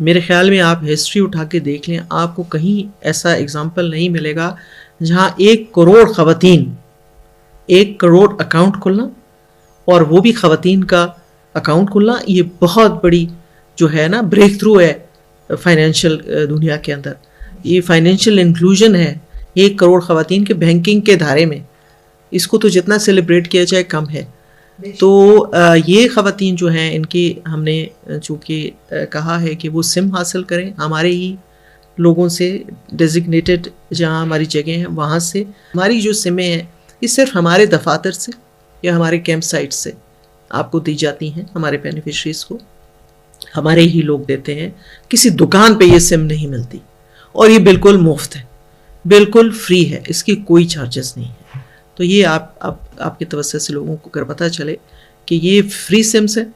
मेरे ख्याल में आप हिस्ट्री उठा के देख लें, आपको कहीं ऐसा एग्जाम्पल नहीं मिलेगा जहाँ 1 करोड़ ख़वातीन 1 करोड़ अकाउंट खुलना, और वो भी ख़वातीन का अकाउंट खुलना, ये बहुत बड़ी जो है ना ब्रेक थ्रू है फाइनेंशियल दुनिया के अंदर। ये फाइनेंशियल इंक्लूजन है 1 करोड़ ख़वातीन के बैंकिंग के धारे में। इसको तो जितना सेलिब्रेट किया जाए कम है। तो ये ख़वातीन जो हैं इनकी हमने चूँकि कहा है कि वो सिम हासिल करें हमारे ही लोगों से, डेजिग्नेटेड जहाँ हमारी जगह हैं वहाँ से। हमारी जो सिमें हैं ये सिर्फ हमारे दफातर से या हमारे कैंप साइट से आपको दी जाती हैं, हमारे बेनिफिशरीज़ को हमारे ही लोग देते हैं। किसी दुकान पे ये सिम नहीं मिलती और ये बिल्कुल मुफ्त है, बिल्कुल फ्री है, इसकी कोई चार्जेस नहीं है। तो ये आपके तवज्जो से लोगों को अगर पता चले कि ये फ्री सिम्स है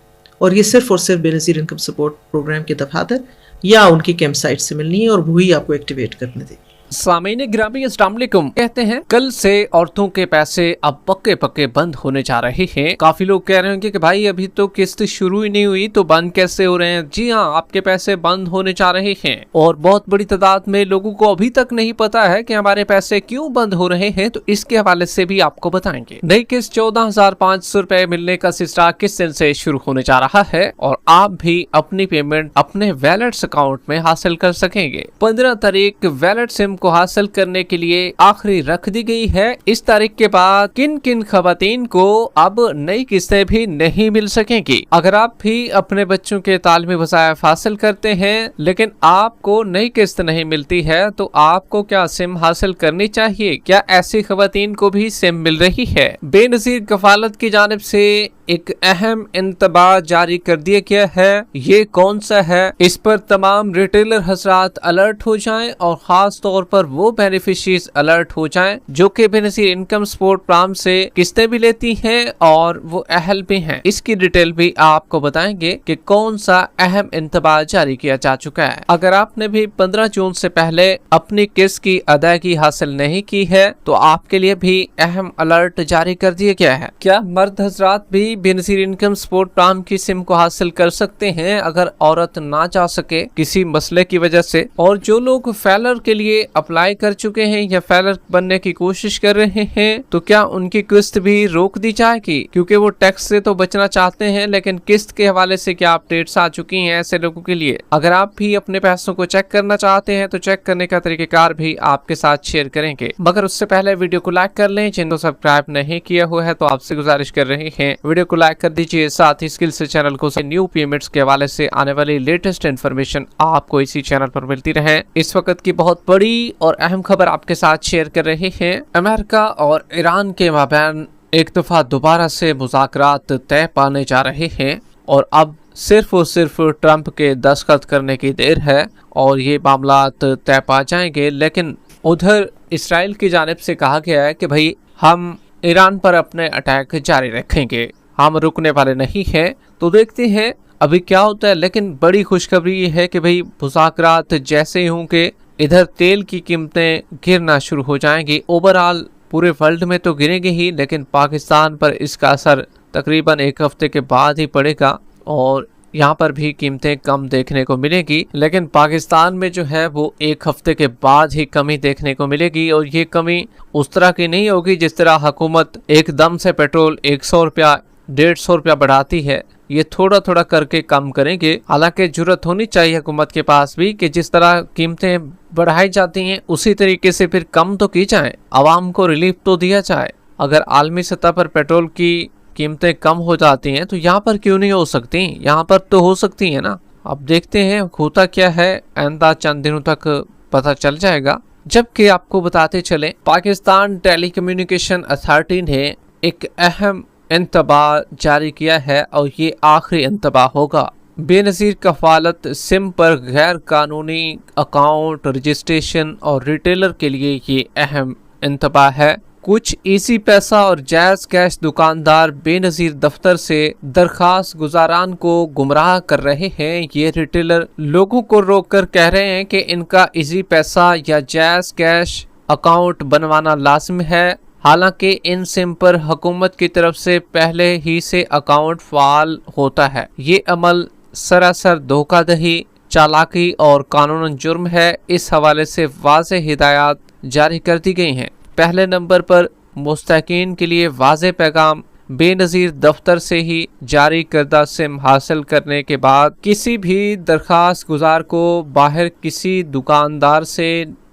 और ये सिर्फ और सिर्फ बेनज़ीर इनकम सपोर्ट प्रोग्राम के दफातर या उनकी कैंप साइट से मिलनी है और वही आपको एक्टिवेट करने देगी। सामीन ग्रामी अस्सलाम वालेकुम। कहते हैं कल से औरतों के पैसे अब पक्के पक्के बंद होने जा रहे हैं। काफी लोग कह रहे होंगे कि भाई अभी तो किस्त शुरू ही नहीं हुई तो बंद कैसे हो रहे हैं। जी हाँ, आपके पैसे बंद होने जा रहे हैं और बहुत बड़ी तादाद में लोगों को अभी तक नहीं पता है कि हमारे पैसे क्यों बंद हो रहे हैं, तो इसके हवाले से भी आपको बताएंगे। नई किस्त 14,500 रुपए मिलने का सिलसिला किस दिन से शुरू होने जा रहा है और आप भी अपनी पेमेंट अपने वैलेट्स अकाउंट में हासिल कर सकेंगे। 15 तारीख वैलेट सिम को हासिल करने के लिए आखिरी रख दी गई है। इस तारीख के बाद किन किन खवातीन को अब नई किस्तें भी नहीं मिल सकेंगी। अगर आप भी अपने बच्चों के तालीमी वज़ाइफ हासिल करते हैं लेकिन आपको नई किस्त नहीं मिलती है तो आपको क्या सिम हासिल करनी चाहिए? क्या ऐसी खवातीन को भी सिम मिल रही है? बेनज़ीर कफालत की जानिब से एक अहम इंतबाह जारी कर दिया गया है। ये कौन सा है? इस पर तमाम रिटेलर हजरात अलर्ट हो जाएं और खास तौर पर वो बेनिफिशरीज अलर्ट हो जाएं जो कि बेनज़ीर इनकम सपोर्ट प्रोग्राम से किस्तें भी लेती हैं और वो अहल भी हैं। इसकी डिटेल भी आपको बताएंगे कि कौन सा अहम इंतबाह जारी किया जा चुका है। अगर आपने भी 15 जून से पहले अपनी किस्त की अदायगी हासिल नहीं की है तो आपके लिए भी अहम अलर्ट जारी कर दिया गया है। क्या मर्द हजरात भी बेनज़ीर इनकम सपोर्ट प्रोग्राम की सिम को हासिल कर सकते हैं अगर औरत ना जा सके किसी मसले की वजह से? और जो लोग फैलर के लिए अप्लाई कर चुके हैं या फैलर बनने की कोशिश कर रहे हैं तो क्या उनकी किस्त भी रोक दी जाएगी? क्योंकि वो टैक्स से तो बचना चाहते हैं लेकिन किस्त के हवाले से क्या अपडेट्स आ चुकी हैं ऐसे लोगों के लिए? अगर आप भी अपने पैसों को चेक करना चाहते हैं तो चेक करने का तरीकेकार भी आपके साथ शेयर करेंगे, मगर उससे पहले वीडियो को लाइक कर लें। जिनको सब्सक्राइब नहीं किया हुआ है तो आपसे गुजारिश कर रहे हैं वीडियो को लाइक कर दीजिए, साथ ही स्किल से चैनल को न्यू पेमेंट्स के हवाले से आने वाली लेटेस्ट इन्फॉर्मेशन आपको इसी चैनल पर मिलती रहे। इस वक्त की बहुत बड़ी और अहम खबर आपके साथ शेयर कर रहे हैं। अमेरिका और ईरान के माबैन एक दफा दोबारा से मुज़ाकरात तय पाने जा रहे हैं और अब सिर्फ और सिर्फ ट्रंप के दस्तखत करने की देर है और ये मामलात तय पा जाएंगे। लेकिन उधर इसराइल की जानिब से कहा गया है कि भाई हम ईरान पर अपने अटैक जारी रखेंगे, हम रुकने वाले नहीं हैं। तो देखते हैं अभी क्या होता है। लेकिन बड़ी खुशखबरी ये है कि भाई मुज़ाकरात जैसे ही होंगे इधर तेल की कीमतें गिरना शुरू हो जाएंगी। ओवरऑल पूरे वर्ल्ड में तो गिरेंगे ही लेकिन पाकिस्तान पर इसका असर तकरीबन एक हफ्ते के बाद ही पड़ेगा और यहाँ पर भी कीमतें कम देखने को मिलेगी। लेकिन पाकिस्तान में जो है वो एक हफ्ते के बाद ही कमी देखने को मिलेगी और ये कमी उस तरह की नहीं होगी जिस तरह हुकूमत एकदम से पेट्रोल 100 रुपया 150 रुपया बढ़ाती है। ये थोड़ा थोड़ा करके कम करेंगे। हालांकि जरूरत होनी चाहिए हुकूमत के पास भी कि जिस तरह कीमतें बढ़ाई जाती हैं उसी तरीके से फिर कम तो की जाए, आवाम को रिलीफ तो दिया जाए। अगर आलमी सतह पर पेट्रोल की कीमतें कम हो जाती हैं तो यहाँ पर क्यों नहीं हो सकती? यहाँ पर तो हो सकती है ना। अब देखते हैं होता क्या है, आइंदा चंद दिनों तक पता चल जाएगा। जबकि आपको बताते चले पाकिस्तान टेलीकम्युनिकेशन अथॉरिटी ने एक अहम इंतबाह जारी किया है और ये आखिरी इंतबाह होगा। बेनज़ीर कफालत सिम पर गैर कानूनी अकाउंट रजिस्ट्रेशन और रिटेलर के लिए ये अहम इंतबाह है। कुछ इजी पैसा और जायज कैश दुकानदार बेनज़ीर दफ्तर से दरखास्त गुजारान को गुमराह कर रहे हैं। ये रिटेलर लोगों को रोककर कह रहे हैं कि इनका इजी पैसा या जायज कैश अकाउंट बनवाना लाजिम है। हालांकि इन सिम पर हुकूमत की तरफ से पहले ही से अकाउंट फाल होता है। ये अमल सरासर धोखाधड़ी, चालाकी और कानूनन जुर्म है। इस हवाले से वाज़ेह हिदायत जारी कर दी गई हैं। पहले नंबर पर मुस्तहकीन के लिए वाज़ेह पैगाम, बेनज़ीर दफ्तर से ही जारी करदा सिम हासिल करने के बाद किसी भी दरखास्त गुजार को बाहर किसी दुकानदार से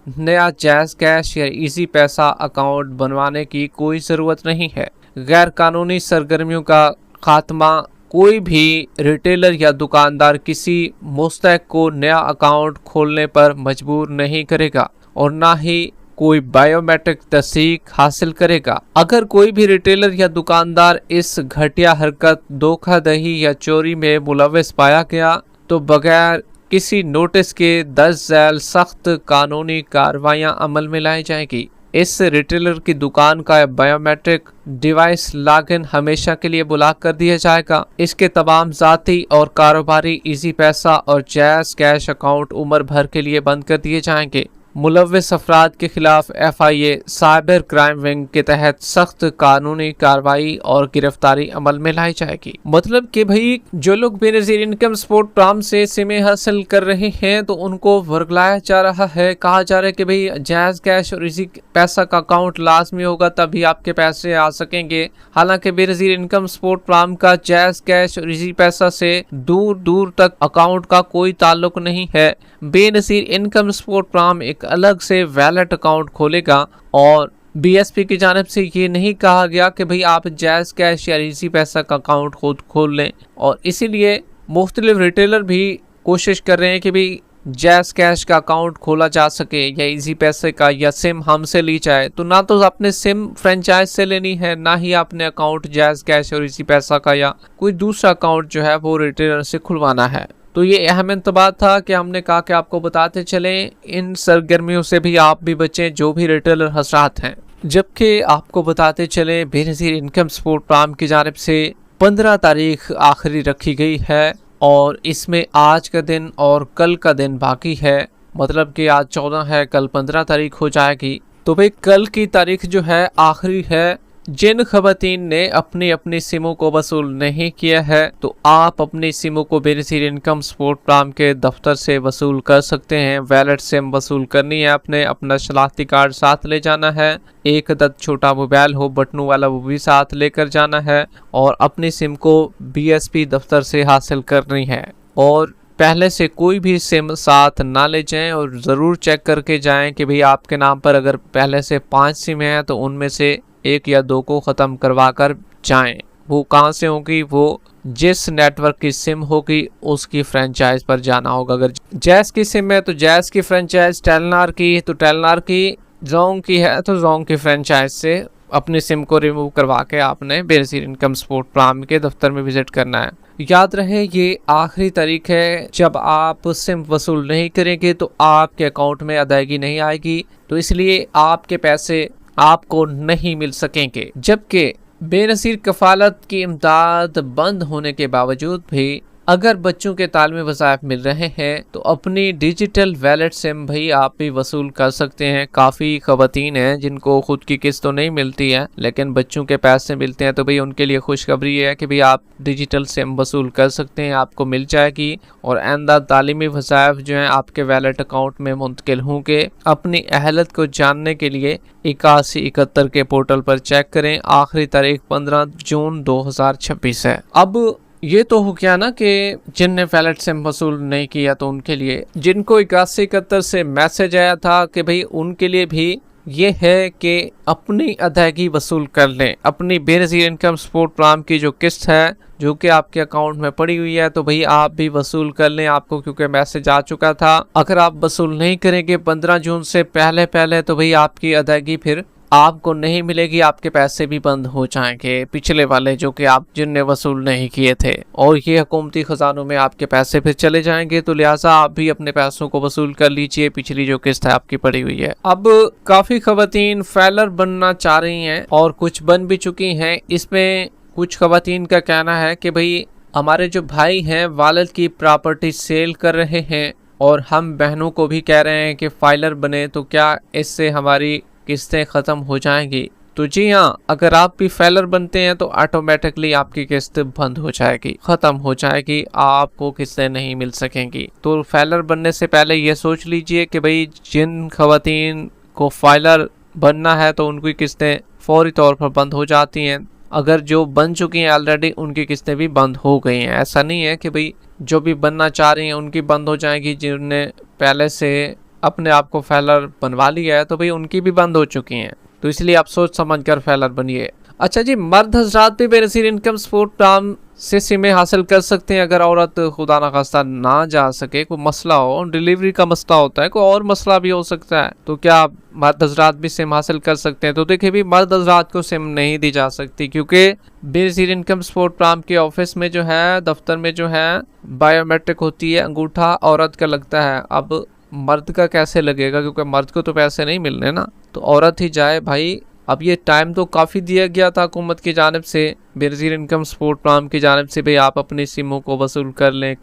नया जायज़ कैश या इजी पैसा अकाउंट बनवाने की कोई ज़रूरत नहीं है। गैर कानूनी सरगर्मियों का खात्मा, कोई भी रिटेलर या दुकानदार किसी मुस्तहक को नया अकाउंट खोलने पर मजबूर नहीं करेगा और ना ही कोई बायोमेट्रिक तस्दीक हासिल करेगा। अगर कोई भी रिटेलर या दुकानदार इस घटिया हरकत, धोखाधड़ी या चोरी में मुलव्वस पाया गया तो बगैर किसी नोटिस के 10 झैल सख्त कानूनी कार्रवाइयां अमल में लाई जाएगी। इस रिटेलर की दुकान का बायोमेट्रिक डिवाइस लॉगिन हमेशा के लिए ब्लॉक कर दिया जाएगा। इसके तमाम जाती और कारोबारी इजी पैसा और जायज़ कैश अकाउंट उम्र भर के लिए बंद कर दिए जाएंगे। मुलव्वस अफराद के खिलाफ FIA साइबर क्राइम विंग के तहत सख्त कानूनी कार्रवाई और गिरफ्तारी अमल में लाई जाएगी। मतलब कि भाई जो लोग बेनज़ीर इनकम सपोर्ट प्रोग्राम से सिमें हासिल कर रहे हैं तो उनको वर्गलाया जा रहा है। कहा जा रहा है कि भाई जायज़ कैश और इसी पैसा का अकाउंट लाजमी होगा तभी आपके पैसे आ सकेंगे। हालांकि बेनज़ीर इनकम सपोर्ट प्रोग्राम का जायज़ कैश और इसी पैसा से दूर दूर तक अकाउंट का कोई ताल्लुक नहीं है। बेनज़ीर इनकम सपोर्ट प्रोग्राम एक अलग से वैलेट अकाउंट खोलेगा और BSP की जानिब से ये नहीं कहा गया कि भाई आप जायज़ कैश या इसी पैसा का अकाउंट खुद खोल लें। और इसीलिए मुख्तलिफ रिटेलर भी कोशिश कर रहे हैं कि भाई जायज़ कैश का अकाउंट खोला जा सके या इजी पैसे का या सिम हमसे ली जाए। तो ना तो आपने सिम फ्रेंचाइज से लेनी है, ना ही आपने अकाउंट जायज़ कैश और इसी पैसा का या कोई दूसरा अकाउंट जो है वो रिटेलर से खुलवाना है। तो ये अहम इंतबाह था कि हमने कहा कि आपको बताते चलें, इन सरगर्मियों से भी आप भी बचें जो भी रिटेलर हजरात हैं। जबकि आपको बताते चलें बेनज़ीर इनकम सपोर्ट प्रोग्राम की जानिब से 15 तारीख आखिरी रखी गई है और इसमें आज का दिन और कल का दिन बाकी है। मतलब कि आज 14 है, कल 15 तारीख हो जाएगी। तो भाई कल की तारीख जो है आखिरी है। जिन खवातीन ने अपनी अपनी सिमों को वसूल नहीं किया है तो आप अपनी सिमों को बेनज़ीर इनकम सपोर्ट प्रोग्राम के दफ्तर से वसूल कर सकते हैं। वैलेट सिम वसूल करनी है आपने, अपना शनाख्ती कार्ड साथ ले जाना है, एक अदद छोटा मोबाइल हो बटनों वाला वो भी साथ लेकर जाना है और अपनी सिम को BSP दफ्तर से हासिल करनी है। और पहले से कोई भी सिम साथ ना ले जाएं और ज़रूर चेक करके जाएं कि भाई आपके नाम पर अगर पहले से 5 सिम हैं तो उनमें से 1 या 2 को ख़त्म करवा कर जाएं। वो कहाँ से होगी, वो जिस नेटवर्क की सिम होगी उसकी फ्रेंचाइज पर जाना होगा। अगर जैज़ की सिम है तो जैज़ की फ्रेंचाइज, टेलनार की तो टेलनार की, जोंग की है तो जोंग की फ्रेंचाइज से अपनी सिम को रिमूव करवा के आपने बेनज़ीर इनकम सपोर्ट प्रोग्राम के दफ्तर में विजिट करना है। याद रहे ये आखिरी तारीख है। जब आप सिम वसूल नहीं करेंगे तो आपके अकाउंट में अदायगी नहीं आएगी, तो इसलिए आपके पैसे आपको नहीं मिल सकेंगे। जबकि बेनज़ीर कफालत की इमदाद बंद होने के बावजूद भी अगर बच्चों के तालीमी वज़ाइफ मिल रहे हैं तो अपनी डिजिटल वैलेट सिम भाई आप भी वसूल कर सकते हैं। काफ़ी ख़वातीन हैं जिनको खुद की किस्त तो नहीं मिलती है लेकिन बच्चों के पैसे मिलते हैं, तो भाई उनके लिए खुशखबरी है कि भाई आप डिजिटल सिम वसूल कर सकते हैं, आपको मिल जाएगी और आइंदा तालीमी वज़ाइफ जो हैं आपके वैलेट अकाउंट में मुंतकिल होंगे। अपनी अहलियत को जानने के लिए 8171 के पोर्टल पर चेक करें। आखिरी तारीख 15 जून 2026 है। अब ये तो हो गया ना कि जिनने वैलेट सिम वसूल नहीं किया तो उनके लिए, जिनको 8171 से मैसेज आया था कि भाई उनके लिए भी ये है कि अपनी अदायगी वसूल कर लें। अपनी बेनज़ीर इनकम सपोर्ट प्रोग्राम की जो किस्त है जो कि आपके अकाउंट में पड़ी हुई है तो भाई आप भी वसूल कर लें आपको, क्योंकि मैसेज आ चुका था। अगर आप वसूल नहीं करेंगे 15 जून से पहले तो भाई आपकी अदायगी फिर आपको नहीं मिलेगी, आपके पैसे भी बंद हो जाएंगे पिछले वाले जो कि आप जिनने वसूल नहीं किए थे, और ये हुकूमती खजानों में आपके पैसे फिर चले जाएंगे। तो लिहाजा आप भी अपने पैसों को वसूल कर लीजिए, पिछली जो किस्त है आपकी पड़ी हुई है। अब काफी खवातीन फैलर बनना चाह रही हैं और कुछ बन भी चुकी हैं। इसमें कुछ खवातीन का कहना है कि भाई हमारे जो भाई हैं वालिद की प्रॉपर्टी सेल कर रहे हैं और हम बहनों को भी कह रहे हैं कि फाइलर बने, तो क्या इससे हमारी किस्तें ख़त्म हो जाएंगी। तो जी हाँ, अगर आप भी फेलर बनते हैं तो ऑटोमेटिकली आपकी किस्त बंद हो जाएगी, खत्म हो जाएगी, आपको किस्तें नहीं मिल सकेंगी। तो फेलर बनने से पहले ये सोच लीजिए कि भाई जिन खवातीन को फेलर बनना है तो उनकी किस्तें फौरी तौर पर बंद हो जाती हैं। अगर जो बन चुकी हैं ऑलरेडी उनकी किस्तें भी बंद हो गई हैं। ऐसा नहीं है कि भाई जो भी बनना चाह रही हैं उनकी बंद हो जाएगी, जिन्होंने पहले से अपने आप को फेलर बनवा लिया है तो भाई उनकी भी बंद हो चुकी हैं। तो इसलिए आप सोच समझ कर फेलर बनिए। अच्छा जी, मर्द हजरात भी बेनज़ीर इनकम सपोर्ट प्लान से सिमें हासिल कर सकते हैं अगर औरत खुदा ना खास्ता ना जा सके, कोई मसला हो, डिलीवरी का मसला होता है, कोई और मसला भी हो सकता है, तो क्या मर्द हजरात भी सिम हासिल कर सकते हैं? तो देखिए भी मर्द हजरात को सिम नहीं दी जा सकती, क्योंकि बेनज़ीर इनकम सपोर्ट प्लान के ऑफिस में जो है, दफ्तर में जो है बायोमेट्रिक होती है, अंगूठा औरत का लगता है। अब मर्द का कैसे लगेगा, क्योंकि मर्द को तो पैसे नहीं मिलने ना, तो औरत ही जाए भाई। अब ये टाइम तो काफ़ी दिया गया था हुकूमत की जानिब से, बेनज़ीर इनकम सपोर्ट प्लान की जानिब से, भाई आप अपनी सिमों को वसूल कर लें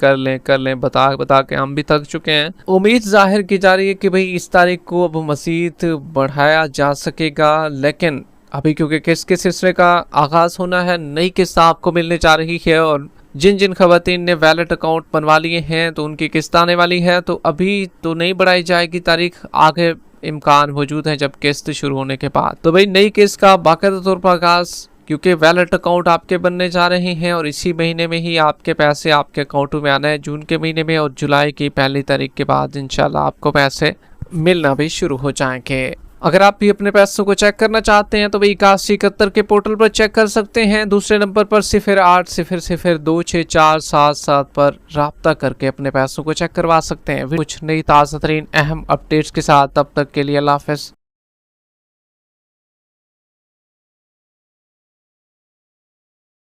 बता के हम भी थक चुके हैं। उम्मीद जाहिर की जा रही है कि भाई इस तारीख को अब मज़ीद बढ़ाया जा सकेगा, लेकिन अभी क्योंकि किस्त के सिलसिले का आगाज़ होना है, नई किस्त आपको मिलने जा रही है, और जिन जिन खवातीन ने वैलेट अकाउंट बनवा लिए हैं तो उनकी किस्त आने वाली है। तो अभी तो नहीं बढ़ाई जाएगी तारीख, आगे इम्कान मौजूद है जब किस्त शुरू होने के बाद। तो भाई नई किस्त का बाकायदा तौर पर आगाज, क्योंकि वैलेट अकाउंट आपके बनने जा रहे हैं और इसी महीने में ही आपके पैसे आपके अकाउंटों में आना है, जून के महीने में, और जुलाई की पहली तारीख के बाद इंशाल्लाह आपको पैसे मिलना भी शुरू हो जाएंगे। अगर आप भी अपने पैसों को चेक करना चाहते हैं तो भाई 8171 के पोर्टल पर चेक कर सकते हैं। दूसरे नंबर पर 0800026477 पर राब्ता करके अपने पैसों को चेक करवा सकते हैं कुछ नई ताज़ा तरीन अहम अपडेट्स के साथ। तब तक के लिए अल्लाह हाफ़िज़।